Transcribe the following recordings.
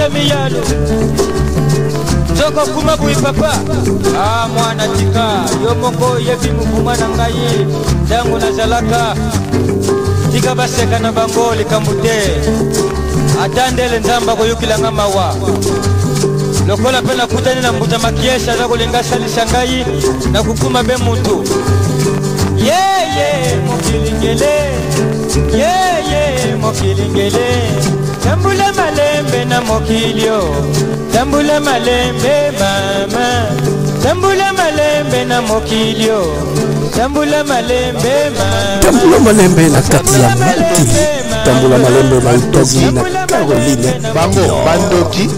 Mabele miyalo Joko kuma bui papa mwana tika Yomoko yebi mufumana ngayi Dangu na zalaka Tika baseka na bangoli kamute Atandele nzamba kuyukila ngamawa Lokola pena kutani na mbuta makiesha Zako lingasa lishangayi Na kukuma be mutu Yeah mokilingele Yeah mokilingele Tambula malembe na mokilio Tambula malembe mama Tambula malembe na mokilio Tambula malembe mama Tambula malembe na kati ya Malki Tambula malembe na Utogi na Caroline Bango bandoki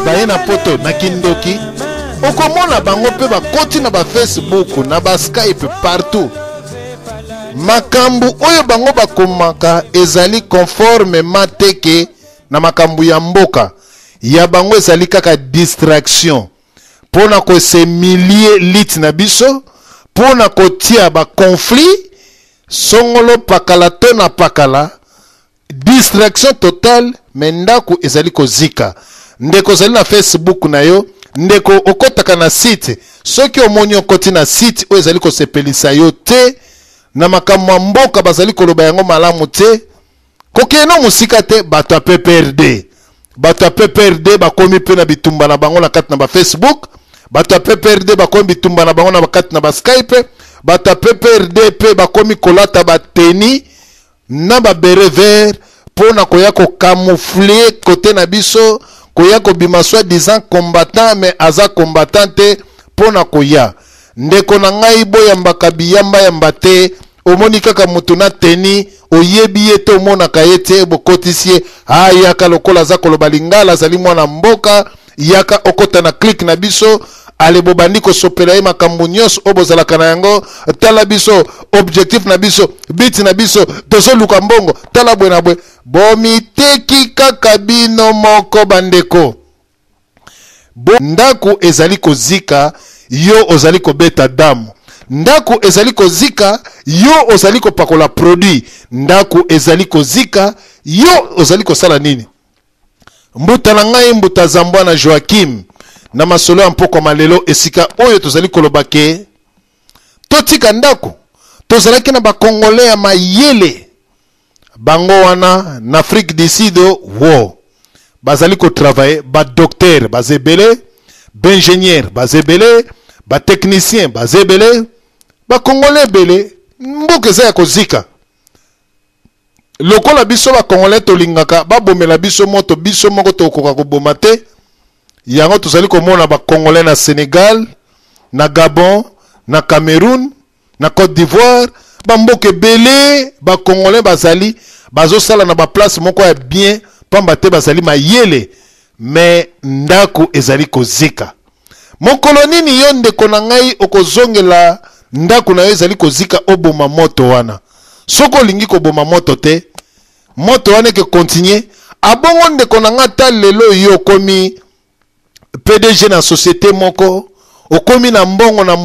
Baye na poto na kindoki Okomona bango pe bakoti na ba Facebook na ba Skype partout Makambu oyo bango bakomaka ezali conforme mateke na makambu ya mboka ya bango ezali kaka distraction pona ko se milie lit na biso pona ko tia ba conflit songolo pakala to na pakala distraction totale mendaku ezali ko zika ndeko ezali na Facebook na yo ndeko okotaka na site soki omoni okoti na site oyo ezali ko sepelisa yo te na makambo mboka bazali koloba yango malamu te kokeno musika te bato a PPRD bato a PPRD bakomi pe na bitumba na bango na kati na ba Facebook bato a PPRD bakomi bitumba na bango na kati na ba Skype bato a PPRD pe bakomi kolata ba teni na ba beret vert pona koya ko camoufler côté na biso koya ko bima soi-disant combattant mais aza combattant te pona koya ndeko na ngai boyamba kabiyamba yamba te omoni kaka mutu na teni oyebi ye te omonaka ye te bokotisie yaka lokola za koloba lingala azali mwana mboka yaka okota na click na biso ale bobandi kosopela ye makambo nyonso oyo bozalaka na yango tala biso objectif na biso biti na biso tozoluka mbongo tala bwe na bwe bomiteki kaka bino moko bandeko ndako ezali kozika yo ozali kobeta damu ndako ezali kozika yo ozali kopakola produit ndako ezali kozika yo ozali kosala nini mbuta na ngai mbuta zambwa na Joachim na masolo ya mpoko malelo esika oyo tozali kolobake totika ndako tozalaki na bakongole ya mayele bango wana na Afrique du Sud wo bazali ko travailler ba docteur bazebele ba ingénieur bazebele ba technicien bazebele ba congolais bele mboka za kozika lokola biso ba congolais tolingaka ba bomela biso moto biso moko tokoka ko bomate yango tozali komona ba congolais na Sénégal na Gabon na Cameroun na Côte d'Ivoire ba mboka bele ba congolais bazali bazo sala na ba place moko ya bien pamba te bazali mayele mais ndako ezali kozika mokolo nini yo ndeko na ngai okozongela ndako na yo ezali kozika oboma moto wana soko lingi koboma moto te moto wana ke continuer abongo ndeko na nga ta lelo yo komi PDG na société moko okomi na mbongo na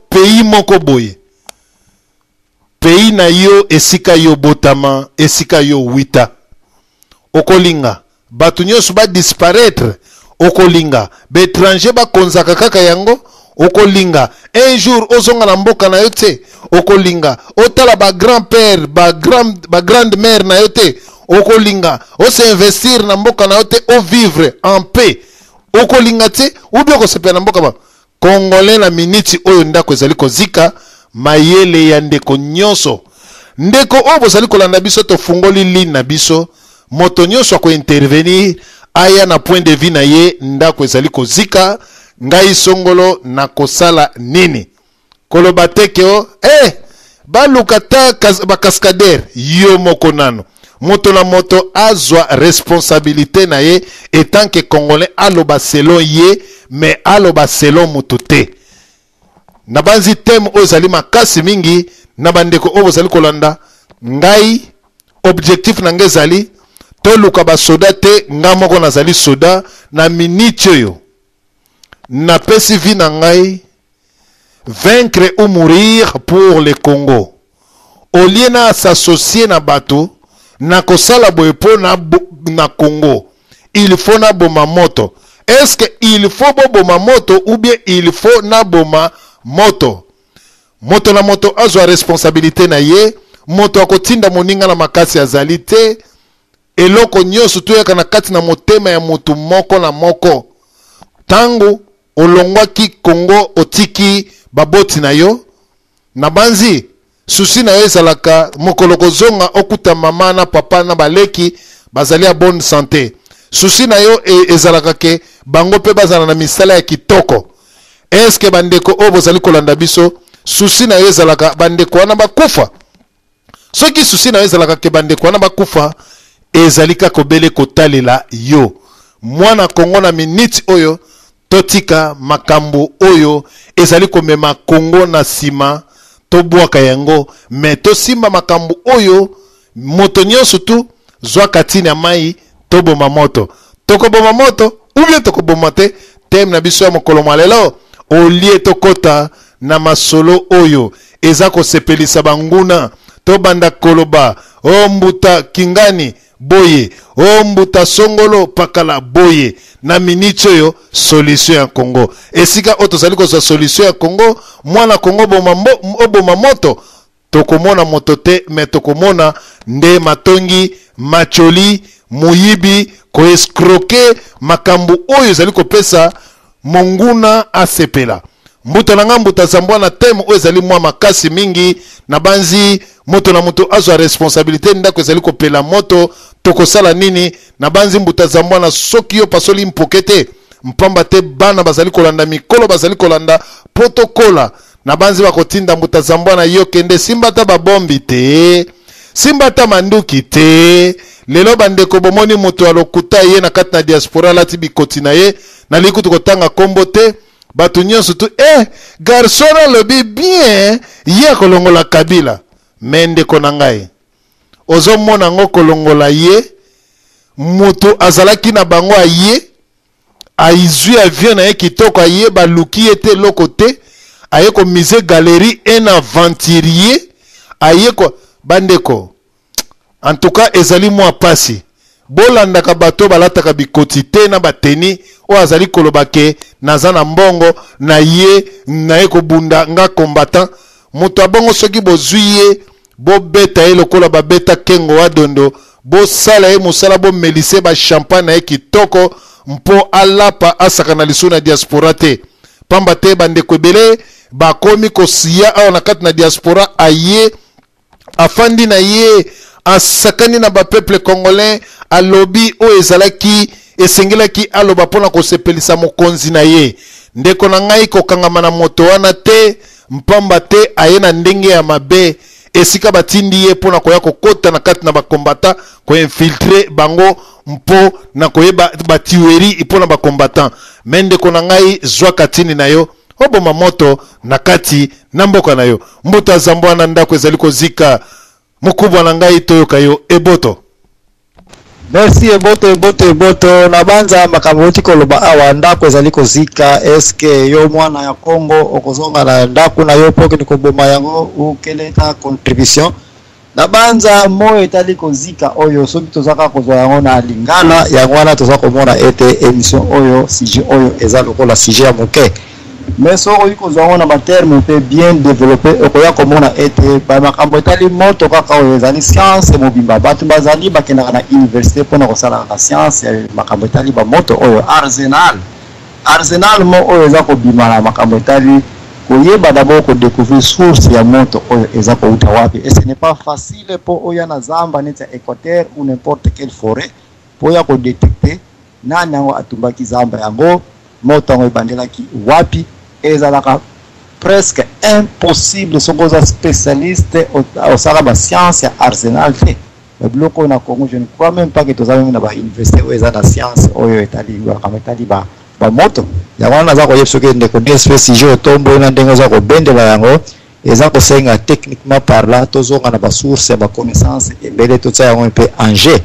pays moko boye pays na yo esika yo botama esika yo wita okolinga batu nyonso ba disparaître okolinga ba étranger ba konzaka kaka yango okolinga un jour ozonga na mboka na yo te okolinga otala ba grand-père ba grande-mère na yo te okolinga o se investir na mboka na yo te o vivre en paix okolinga te ubi okosepela na mboka ba congolais na miniti oyo ndako ezali kozika mayele ya ndeko nyonso ndeko oyo bozali kolanda biso tofungoli ligne na biso moto nyonso ako intervenir aya na point de vue na ye ndako ezali kozika ngai songolo na kosala nini koloba teke o baluka ta ba cascadeur yo moko nano moto na moto azwa responsabilité na ye etant que congolais aloba selon ye mais aloba selon moto te na banzi teme oyo ezali makasi mingi na bandeko oyo bozali kolanda ngai objectif na ngai ezali toluka basoda te nga moko nazali soda na miniti oyo na pesi vi na ngai vaincre ou mourir pour le Congo au lieu na s'associer na bato na kosala boye po na Congo il faut na boma moto. Est-ce que il faut boma moto ou bien il faut na boma moto? Moto na moto azwa responsabilité na ye, moto akotinda moninga na makasi azali te, eloko nyonso tuyaka na kati na motema ya motu moko na moko. Tango olongwaki Congo otiki baboti na yo, na banzi susi na yo ezalaka mokolo kozonga okuta mama na papa na baleki bazali ya bonne santé. Susi na yo ezalaka ke bango pe bazala na misala ya kitoko. Est-ce que bandeko o bozali kolanda biso susi na yo ezalaka bandeko wana bakufa? Soki susi na yo ezalaka ke bandeko wana bakufa, ezalika kobele kotalela yo. Mwana Kongo na minute oyo totika makambo oyo ezali komema Kongo na sima tobwaka yango, me tosimba makambo oyo moto nyonso tu zwa katini ya mai toboma moto. Tokoboma moto ou bien tokoboma te, tem na biso ya mokolo malelo olie tokota na masolo oyo eza kosepelisa banguna tobanda koloba o mbuta kingani boye, o mbuta songolo pakala boye, na minute oyo solution ya Congo. Esika oto zali kozwa solution ya Congo, mwana Congo boma moto, tokomona moto te, me tokomona nde matongi, macholi, muyibi, koeskroke makambo oyo zali kopesa monguna asepela. Mbuta na nga mbuta zambwana teme oyo zali mwa makasi mingi, na banzi moto na moto azwa responsabilité ndako ezali kopela moto, tokosala nini na banzi mbuta zambwana soki yo pasoli mpokete mpamba te bana bazali kolanda mikolo bazali kolanda protokola na banzi bakotinda mbuta zambwana yo kende simbata babombi te, simbata manduki te. Lelo bandeko bomoni moto alokuta ye na kati na diaspora lati bikoti na ye na likutu kotanga kombo te, batu nyonso tu garçon lobi bien ye kolongola Kabila. Mende konangai ozo mona ngo kolongola ye moto azalaki na bango aye aizui avion na ye kitoko aye baluki ete loko te aye ko mise galerie un aventurier aye ko bandeko. En tout cas ezali mwa pasi bolandaka bato balataka bikoti te na bateni o azali kolobake naza na mbongo na ye kobunda nga combattant. Moto abongo soki bozwi ye bo beta ye lokola babeta kengo wa dondo, bo sala ye musala bo melise ba champagne na ye kitoko mpo alapa asaka na lisu na diaspora te. Pamba te bandeko ebele bakomi kosiya awa na kati na diaspora aye afandi na ye asakani na ba peuple congolais alobi o ezalaki esengelaki aloba pona kosepelisa mokonzi na ye. Ndeko na ngai kokangama na moto wana te, mpamba te aye na ndenge ya mabe esika batindi ye pona koya kokota na kati na bakombata koinfiltre bango mpo na koyeba batiweri ipona bakombatan. Mendeko na ngai zwa katini na yo oboma moto na kati na mboka na yo. Mbuta zambwana ndako ezali kozika mukubwa na ngai toyoka yo eboto. Merci eboto na banza makambo oti koloba awa ndako ezali kozika. Eske yo mwana ya Congo okozonga na ndako na yo poke nikoboma yango ukeleta contribution na banza moyo etali kozika oyo soki tozaka kozwa yango na lingala yango wana tozaka komona ete émission oyo sujet oyo eza lokola sujet ya moke. Mais so oyi kozwa yango na baterme pe bien développé okoya komona ete ba makambo etali moto kaka oyo ezali science mobimba bato bazali bakendaka na université mpona kosalaka science ya makambo etali ba moto oyo arsenal mo oyo eza kobima na makambo etali koyeba d'abord ko découvrir source ya moto oyo eza kouta wapi. Et ce n'est pas facile po oya na zamba neti Équateur ou n'importe quelle forêt po ya ko détecter nani yango atumbaki zamba yango moto yango ebandelaki wapi. Ezalaka presque impossible sokoza spécialiste au salaba science ya arsenal te. Le bloc na Congo, je ne crois même pas que tous avez na ba université où eza na science oyo etali ba kametali ba moto ya wana za ko yebso ke ndeko DSP otombo na ndengo za ko bendela yango eza ko senga techniquement parlant tozonga na ba source ba connaissance ebele to tsa yango pe Angers.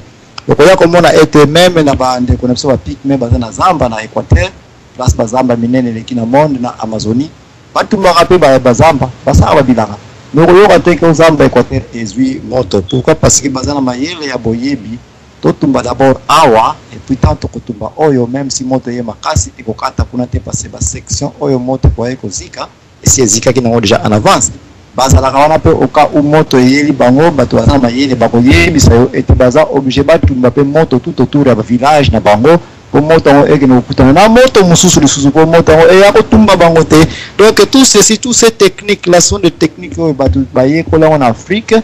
Donc oya komona ete même na ba ndeko na biso ba pic même baza na zamba na Équateur place bazamba minene leki na monde na Amazonie batu marape bazamba basaba bilanga noko yoka teke zamba Équateur ezui moto. Pourquoi? Parce que bazana mayele ya boyebi totumba d'abord awa et puis tant tokotumba oyo même si moto ye makasi ekokata kuna te passer ba section oyo moto kwa ekozika et si ezika ki nango déjà en avance bazalaka wana pe oka u moto yeli bango bato bazana mayele bakoyebisa yo ete baza obligé batumba pe moto tout autour ya ba village na bango po moto ngo ekene okutana na moto mususu lisusu po moto ngo e yakotumba bango te. Donc tout ceci, toutes ces techniques là sont des techniques oyo bato bayekola en Afrique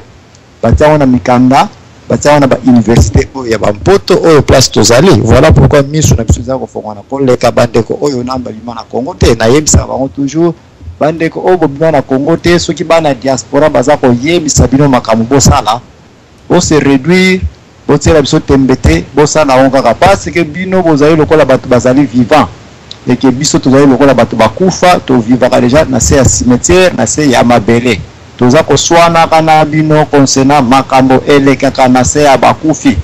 batia na mikanda batia na ba université oyo ya bampoto oyo place tozali. Voilà pourquoi miso na biso za ko fongana ko leka bandeko oyo namba bima na Congo te na yebisa bango toujours bandeko oyo bima na Congo te soki bana diaspora baza ko yebisa bino makambo bosala o se réduire o tela biso tembete bosala on kaka parce que bino bozali lokola bato bazali vivant et que biso tozali lokola bato bakufa to vivaka déjà na se ya cimetière na se ya mabele toza ko swana kana bino concernant makambo elekaka na se ya bakufi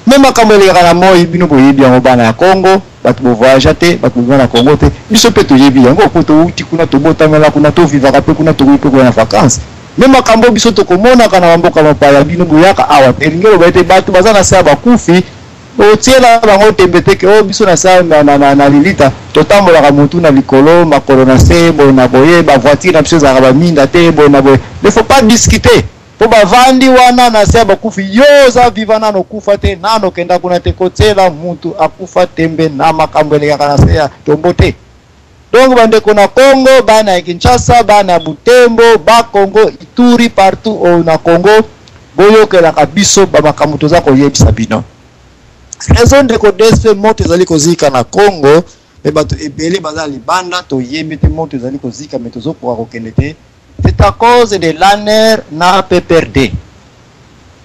même makambo elekaka na moi bino boyebi yango bana ya Congo bato bo voyage te bato bo na Congo te biso pe toyebi yango ko to uti kuna to botamela kuna to vivaka pe kuna to kuipe kuna vacances même makambo biso to komona kana mboka mapaya bino boyaka awa elingelo baite bato baza na se ya bakufi o tiela bango tembete ke o biso na sa na lilita totambola ka mutu na likolo makolo na se bo na boye ba voiture na biso za ka ba minda te bo na boye ne faut pas discuter po ba vandi wana na se ba kufi yo za vivana no kufa te nano kenda kuna te kotela mutu akufa tembe na makambo ele ka na se ya tombote. Donc bande kona Congo bana ya Kinshasa bana ya Butembo ba Congo Ituri partout au na Congo boyo ke la kabiso ba makambo toza ko yebisa bino. Raison de kodespe moto ezali kozika na Congo me bato ebele bazali banda to yebite moto ezali kozika me tozo kwa kokende te. C'est à cause de l'ANER na PPRD.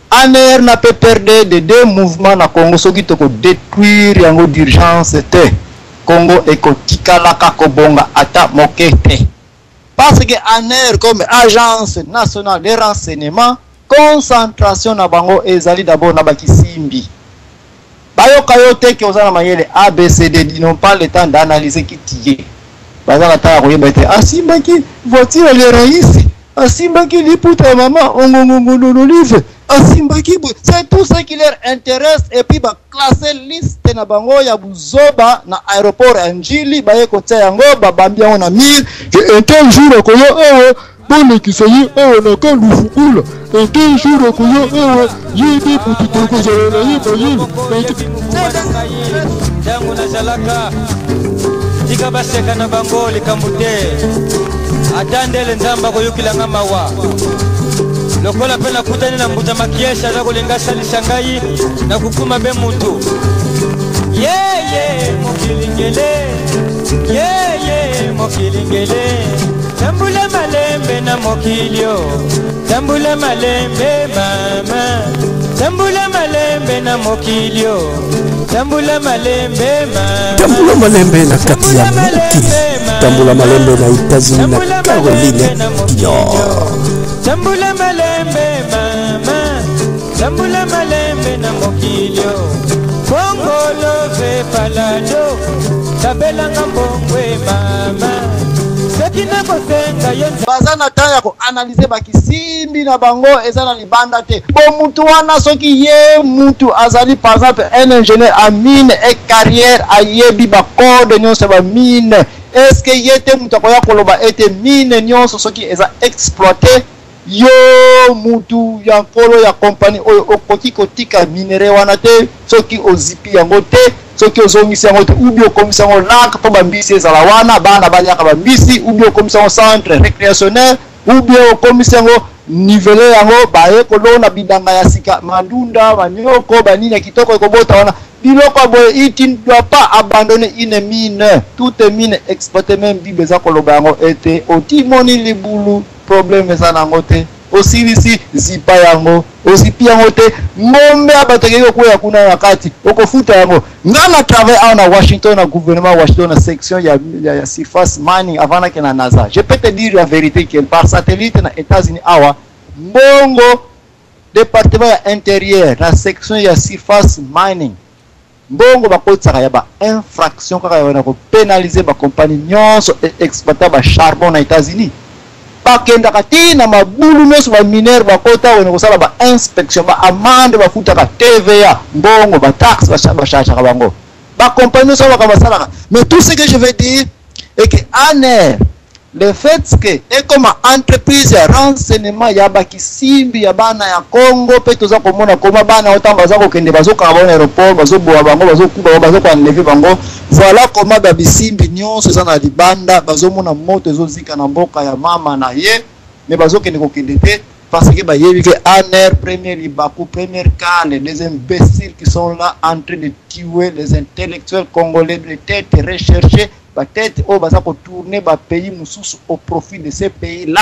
ANER na PPRD de deux mouvements na Congo soki to ko détruire yango d'urgence te Congo ekotikala kakobonga ata mokete. Parce que ANER comme agence nationale de renseignement concentration na bango ezali d'abord na bakisimbi. Bayoka yote ki ozana mayele ABCD, ils n'ont pas le temps d'analyser qui tiye. Bazala ta koyeba ete asimbaki voiture le raisi, asimbaki liputa maman ongongongonolive, asimbaki c'est tout ce qui leur intéresse et puis ba classer liste na bango ya buzoba na aéroport Njili baye kotia yango ba bambia on a mis que un tel jour koyo bon qui sayi na kan lufukula un tel jour koyo yidi putu ko zala yidi dangu na jalaka tika baseka na bango likambute atandele nzamba koyukila ngamawa lokola pena kutani na mbuta makiesha za kulingasa lishangai na kukuma be mutu yeye mokilingele tambula malembe na mokilio tambula malembe mama tambula malembe na mokilio tambula malembe mama tambula malembe na kati ya mokili tambula malembe na États-Unis na Caroline du Nord tambula malembe mama tambula malembe na mokilio Congo love palado tabela ngambongwe mama sekina kosenga yenza bazana taya ko analyser bakisimbi na bango ezana libanda te bo mutu wana soki ye mutu azali par exemple un ingénieur en mine et carrière ayebi ba code nyonso ba mine est-ce que yete mutu akoya koloba ete mine nyonso soki eza exploiter yo mutu ya nkolo ya compagnie oyo okoki kotika minere wana te soki ozipi yango te soki ozongisi yango te ubi okomisi yango lak po bambisi ezala wana bana baliaka bambisi ubi okomisi yango centre récréationnel ubi okomisi yango nivele yango baye kolona bidanga ya sika mandunda manyoko banini ya kitoko ekobota wana biloko boye iti ne doit pas abandonner une mine toute mine exploitée même bible eza koloba yango ete otimoni libulu problème eza nango te osilisi zipa yango ozipi yango te ngombe abatekeki okuya kuna na kati okofuta yango nga na travail awa na Washington na gouvernement Washington na section ya surface mining avant na kena NASA. Je peux te dire la vérité que par satellite na États-Unis awa mbongo département ya intérieur na section ya surface mining mbongo bakotsaka ya ba infraction kaka ya na ko pénaliser ba compagnie nyonso exploiter ba charbon na États-Unis. bakendaka ti na mabulu nyonso baminere bakota wene kosala bainspection baamande bafutaka TVA mbongo bataxe bachachaka bango bacompagnie nyonso baka basalaka. Mais tout ce que je veux dire est que ANR, le fait que et comme entreprise ya renseignement ya bakisimbi ya bana ya Congo pe toza komona koma bana otamba za kokende bazokanga ba aéroport bazoboa bango bazokuba bazokanleve bango, voilà comment babisimbi nyonso za na libanda bazomona moto ezozika na mboka ya mama na ye, mais bazokende kokende te parce que bayebi que ANR premier Libaku premier cas, les imbéciles qui sont là en train de tuer les intellectuels congolais, de tête recherchés peut-être au baza ko tourner ba pays mususu au profit de ces pays-là.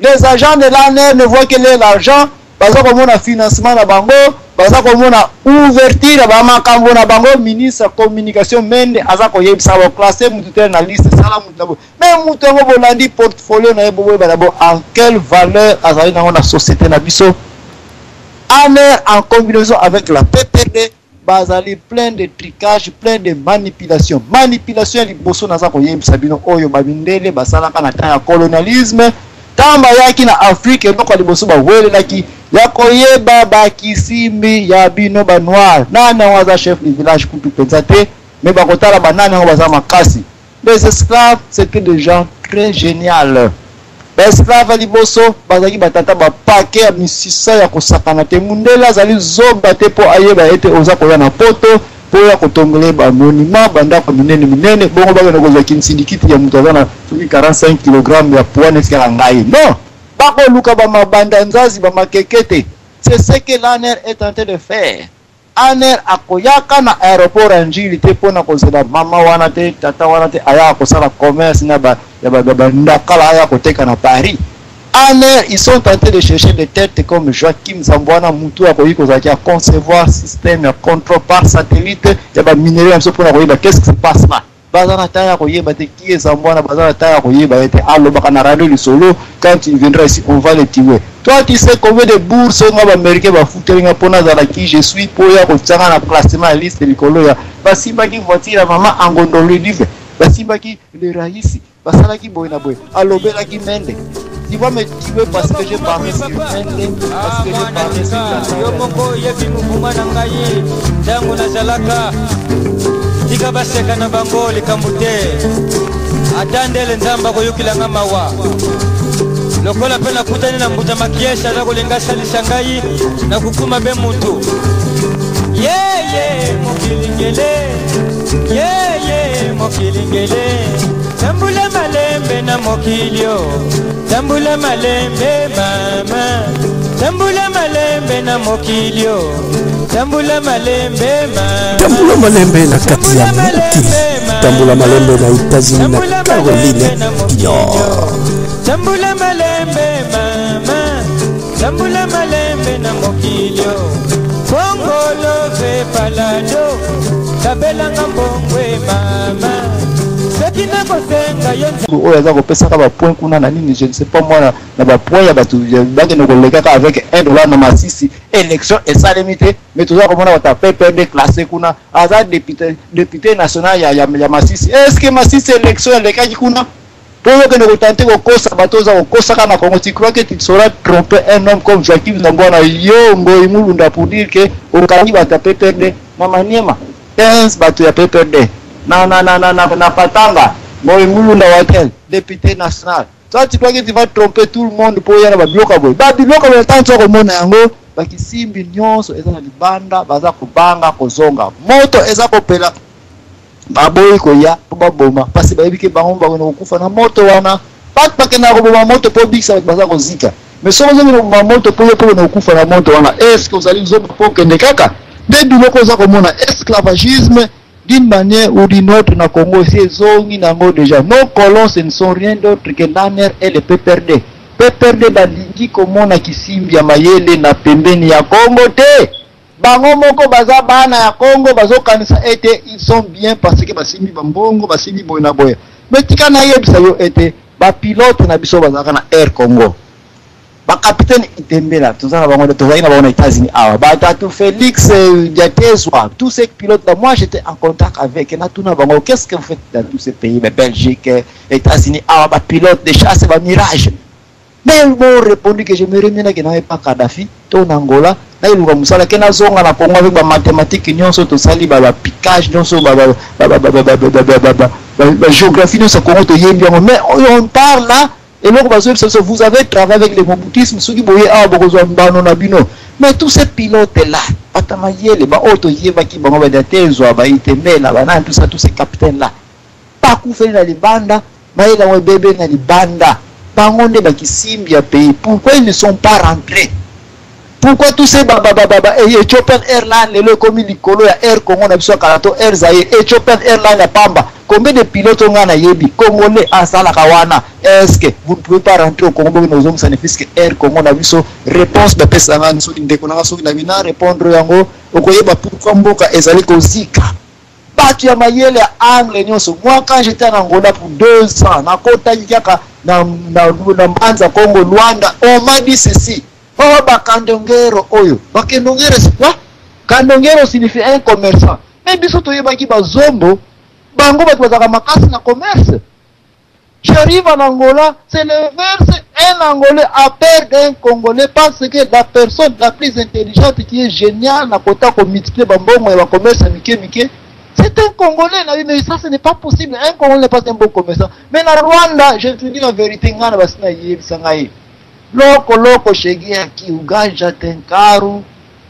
Les agents de l'ANR ne voient que l'argent, baza ko mona financement na bango, baza ko mona ouverture ba makambo na bango. Ministre communication Mende aza ko yebisa ba classer mutu na liste sala mutu labo. Mais mutu ngo bolandi portfolio na yebo ba labo en quelle valeur azali na la société na biso. ANR en combinaison avec la PPRD bazali plein de tricage, plein de manipulation. Manipulation liboso naza ko yebisa bino oyo babindele basalaka na temps ya colonialisme. Tamba yaki na Afrique eloko liboso ba welelaki ya koyeba bakisimbi ya bino ba noir. Nana waza chef du village kutu pensate, mais bakotala banana ngo baza makasi. Les esclaves c'était des gens très géniaux. Les esclaves liboso bazaki batata ba paquet misisa ya kosakana te mundela zali zoba te po ayeba ete oza koya na poto po ya kotongole ba monument banda ko minene minene bongo ba na koza kinsindikiti ya mutu azana 45 kg ya poids neska ngai. Non, ba ko luka ba mabanda nzazi ba makekete. C'est ce que l'ANR est en train de faire. ANR akoyaka na aéroport Njili te pona kozela mama wana te tata wana te aya kosala commerce na ba ndakala aya koteka na Paris. ANR ils sont en train de chercher des têtes comme Joachim Zambwana mutu akoyiko zaki a concevoir système ya contrôle par satellite ya ba minerais amso pona koyeba qu'est-ce qui se passe là. Bazana taya koyeba te qui est Zambwana, bazana taya koyeba ete allo baka na radio le solo quand il viendra ici on va le tuer. Toi tu sais combien de bourses on va américain va foutre nga pona za la qui je suis pour ya ko tsanga na classement la liste likolo ya basimba ki voiture mama angondolo live basimba ki le raisi basala ki boy na boy alobela ki mende. Tu vas me tuer parce que j'ai parlé sur mende parce que j'ai parlé sur yo moko yebi muvuma na ngai dango na zalaka tika baseka na bango likambute atandele nzamba koyukila ngamawa lokola pena kutani na mbuta makiesha na kulenga salisa ngai na kukuma be mutu yeye mokilingele yeye mokilingele tambula malembe na mokilio tambula malembe mama tambula malembe na mokilio tambula malembe mama tambula malembe na kati ya mokili tambula malembe na États-Unis na Caroline du Nord tambula malembe mama tambula malembe na mokilio Kongolo ve palado kabela ngambongwe mama sekina kosenga yonzi oyo aza kopesa ka ba point kuna na nini je ne sais pas moi na ba point ya batu baki no koleka ka avec $1 na masisi élection esalemite mais toujours comme on a PPRD classé kuna aza député national ya masisi. Est-ce que masisi élection elekaki kuna pour que nous tenter au kosa batoza au kosa kana Congo? Tu crois que tu sauras tromper un homme comme Joachim Zambwana yongo imulunda pour dire que au Kani va taper PPRD na maniema 15 batu ya PPRD na patanga mo imulunda watel député national. Toi tu crois que tu vas tromper tout le monde pour yana ba bloka boy ba bloka boy tanto ko mona yango bakisimbi nyonso eza na libanda baza kubanga kozonga moto eza kopela baboyi koya baboma parce bayebi ke bango bakona kokufa na moto wana bakena koboma moto po bikisa baza kozika mais soki ozongi na moto po yo po na kokufa na moto wana est-ce que ozali nzomba po kende kaka nde biloko oza komona esclavagisme d'une manière ou d'une autre na Congo si ezongi nango déjà. Nos colons ce ne sont rien d'autre que l'ANR et le PPRD. PPRD balingi komona kisimbi ya mayele na pembeni ya Congo te. Bango moko baza bana ya Congo bazokanisa ete ils sont bien parce que basimbi bambongo basimbi boy na boya. Mais tika na yebisa yo ete ba pilote na biso bazaka na Air Congo. ba capitaine Itembela tozana bango tozana bango na États-Unis awa batatu Félix Diatezwa tous ces pilotes là moi j'étais en contact avec na tuna bango qu'est-ce que vous faites dans tous ces pays Belgique États-Unis awa ba pilote de chasse ba Mirage mais ils m'ont répondu que je me remets que n'avait pas Kadhafi ton Angola na iluka musala ke na zonga na Congo avec ba mathématiques nyonso to sali ba piquage nyonso ba géographie nyonso Congo to yembi mais on parle là. Et donc, vous avez travaillé avec le moboutisme, ceux qui voyaient mais tous ces pilotes-là, tous ces capitaines-là, pas couvrir dans les bandes, mais dans les bébés dans les bandes, pourquoi ils ne sont pas rentrés? Pourquoi tous ces Ethiopian Airlines, le commis Nicolo, Air Congo, Air Zaïre, Ethiopian Airlines à Pamba, combien de pilotes ont Yebi, Congolais à Salakawana? Est-ce que vous ne pouvez pas rentrer au Congo? Nous avons que Air Congo n'a vu réponse de Pessangan, répondre yango, pourquoi Mboka ezali kozika? Batu ya mayele angle nyonso. Moi quand j'étais en Angola pour 2 ans, na kota yaka na Mbanza Congo Luanda, on m'a dit ceci. Oh, Bakandongero, oyo. Bakandongero, c'est quoi? Kandongero signifie un commerçant. Mais bisoto yebaki bazombo, bango batwazaka makasi na commerce. J'arrive en Angola, c'est l'inverse. Un Angolais a peur d'un Congolais parce que la personne la plus intelligente qui est géniale, na kota ko multiplier bambongo et ba commerce mike. C'est un Congolais, mais ça ce n'est pas possible. Un Congolais n'est pas un bon commerçant. Mais na Rwanda, je te dis la vérité, ngana basina yebisangai. Loko shegia ki uganja ten karu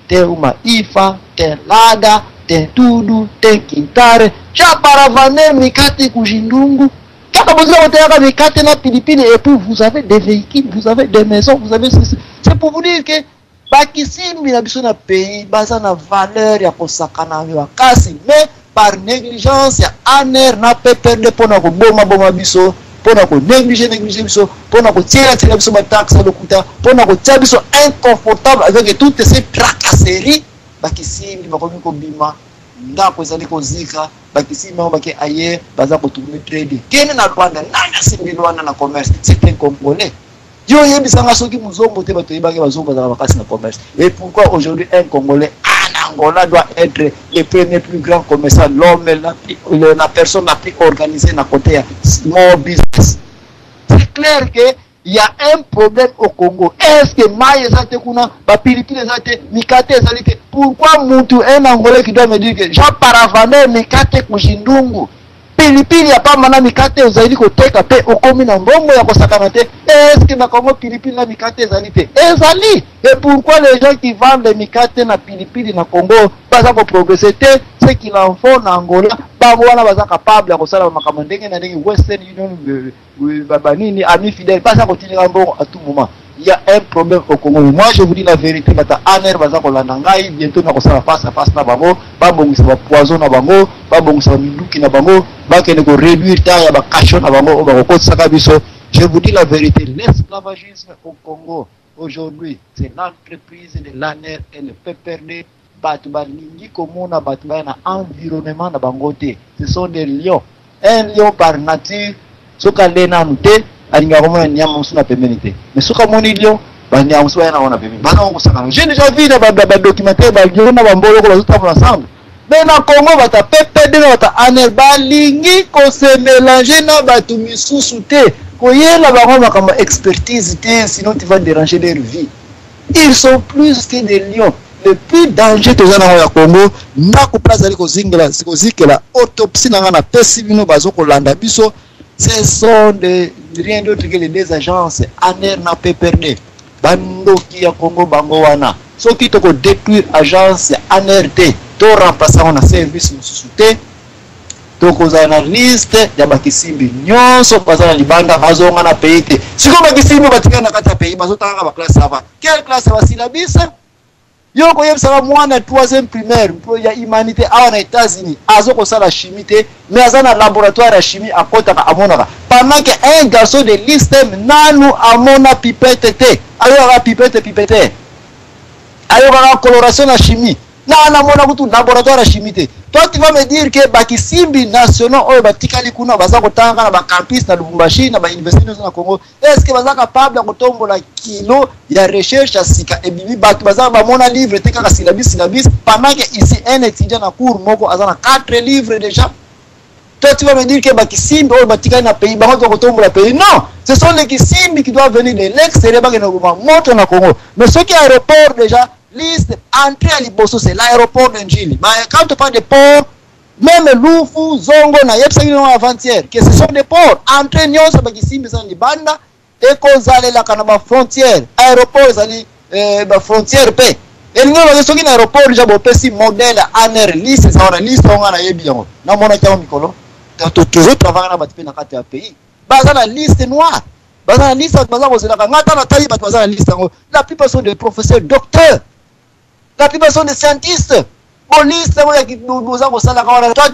te umaifa ten lada ten tudu ten kintare cha paravane mikate kujindungu kaka bozila oteyaka mikate na pilipili et puis vous avez des véhicules, vous avez des maisons, vous avez ceci. C'est pour vous dire que bakisimbi na biso na pays baza na valeur ya kosakana wakasi mais par négligence ya aner na peperde pona ko boma biso pona ko négliger biso pona ko tirer biso ba taxe lokuta pona ko tia biso inconfortable avec toutes ces tracasseries bakisimbi bakomi ko bima ndako ezali kozika bakisimbi baki aye baza ko tourner trade kene na Rwanda nana simbi Rwanda na commerce c'est un Congolais yo yebisanga soki muzombo te bato yebaki bazombo za bakasi na commerce. Et pourquoi aujourd'hui un Congolais en Angola doit être le premier plus grand commerçant, l'homme la personne la plus organisée dans côté small business? C'est clair que il y a un problème au Congo. Est-ce que maïs ezate kuna ba pilipili ezate mikate ezalite? Pourquoi mutu un Angolais qui doit me dire que Jean Paravane mikate kujindungu pilipili ya pa mana mikate ezali koteka pe okomi na mbongo ya kosakana te? Est-ce que na Congo pilipili na mikate ezali te? Ezali. Et pourquoi les gens qui vendent les mikate na pilipili na Congo baza ko progresser te? Ce qu'il en faut na Angola bango wana baza capable ya kosala makambo ndenge na ndenge. Western Union babanini ami fidèle baza kotinga mbongo à tout moment. Il y a un problème au Congo. Moi je vous dis la vérité, bata aner baza kolanda ngai bientôt na kosala face à face na bango, babongisa ba poison na bango, babongisa minduki na bango, bakene ko réduire ta ya ba kasho na bango ba kokotsa biso. Je vous dis la vérité, l'esclavagisme au Congo aujourd'hui, c'est l'entreprise de l'ANER et le PPRD batu balingi komona batu na environnement na bangote. Ce sont des lions. Un lion par nature, soka lena nute alinga komona nyama musuna pembenite. Mais soka moni lion banya musuna na ona pembe. Bana ko sakana. J'ai déjà vu na ba documentaire ba liona ba mbolo ko bazota ensemble. Mais na Congo bata PPRD na bata ANER balingi ko se mélanger na batu misusu te. Koyela bango makamba expertise te, sinon tu vas déranger leur vie. Ils sont plus que des lions. Le plus danger tozana ya Congo na ko place ali ko zingela sikozikela autopsie na ngana pesi bino bazoko landa biso. Ce sont des rien d'autre que les deux agences ANER na PPRD bandoki ya Congo bango wana soki to ko détruire agence ya ANER to remplacer on a service mususu te to ko za na liste ya bakisimbi nyonso bazana libanda bazonga na pays te siko bakisimbi batika na kata pays bazotanga ba classe avant quelle classe va silabisa yoko yebisaka mwana 3e primaire pro ya humanité awa na États-Unis azoko sala chimie te mais azana laboratoire ya chimie akotaka amonaka pendant que un garçon de l'ISTEM nanu amona pipette te ayo pipette ayo coloration na chimie na mona kutu laboratoire à chimie. Toi tu vas me dire que bakisimbi nationaux oyo batikali kuna baza kotanga na ba campus na Lubumbashi na ba université na Congo. Est-ce que baza capable de kotombola kilo ya recherche à sika et bibi batu baza ba mona livre te kaka syllabus pendant que ici un étudiant na cours moko azana 4 livres déjà. Toi tu vas me dire que bakisimbi oyo batikali na pays bango kotombola pays. Non, ce sont les kisimbi qui doivent venir de l'extérieur ba na moto na Congo. Mais ceux qui aéroport déjà liste entrée à Liboso, c'est l'aéroport d'Njili. Mais quand on parle de ports, même Lufu, Zongo, na Yepsagino avant-hier, que ce sont des ports, entrée Nyon, ça va ici, mais ça n'est pas et qu'on allait la canaba frontière, aéroport, ça dit frontière paix. Et nous avons dit aéroport, déjà, bon, petit modèle, ANR, liste, ça on a liste, on a bien. Dans mon account, Mikolo, toujours travailler dans le pays. Basé la liste noire. Basé la liste, la plupart sont des professeurs docteurs. La plupart sont des scientistes. Bon, liste, toi,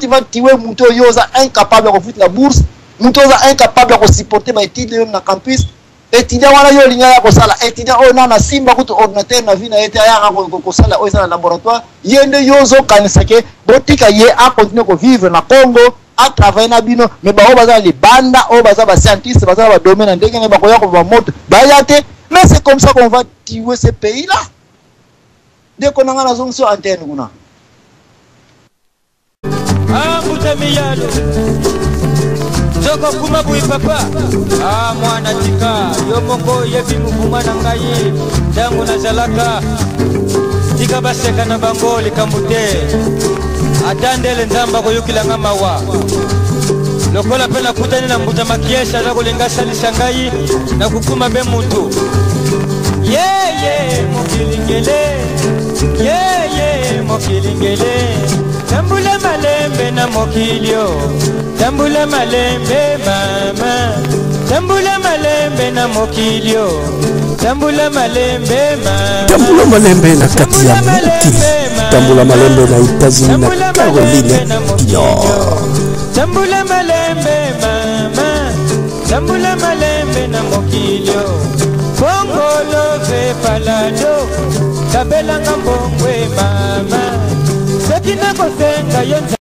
tu vas tuer Mouto Yosa incapable de faire la bourse. Mouto Yosa incapable de supporter ma étude même dans le campus. Étudiant, voilà, yo, l'ingénieur, étudiant, on a un simba, ordinateur, na vie, na été, au laboratoire. Yende Yozo, Kanisake, Botika, yé, a continué à vivre dans le Congo, à travailler dans Bino, mais bah, on va les bandes, on va les scientistes, on va les domaines, on va les mais c'est comme ça qu'on va tuer ces pays-là. Dès qu'on a la zone sur antenne, on a. Ah, Moutamiyalo. Joko kuma bui papa. Ah, mwana tika. Yomoko yebi mufumana ngai. Dangu na zalaka. Tika baseka na bangoli kambute. Atandele nzamba koyukila ngamawa. Lokola pena kutani na mbuta makiesha na kulingasa lishangai na kukuma be mutu. Yeah, mokilingele. Yeah, mokilingele. Tambula malembe na mokilio. Tambula malembe mama. Tambula malembe na mokilio. Tambula malembe mama. Tambula malembe na kati ya mokili. Tambula malembe na Itazini na Caroline Dior. Tambula malembe mama. Tambula malembe na mokilio. Bongolo ve palado. Kabela ngambongwe mama. Sekina kosenga yenza.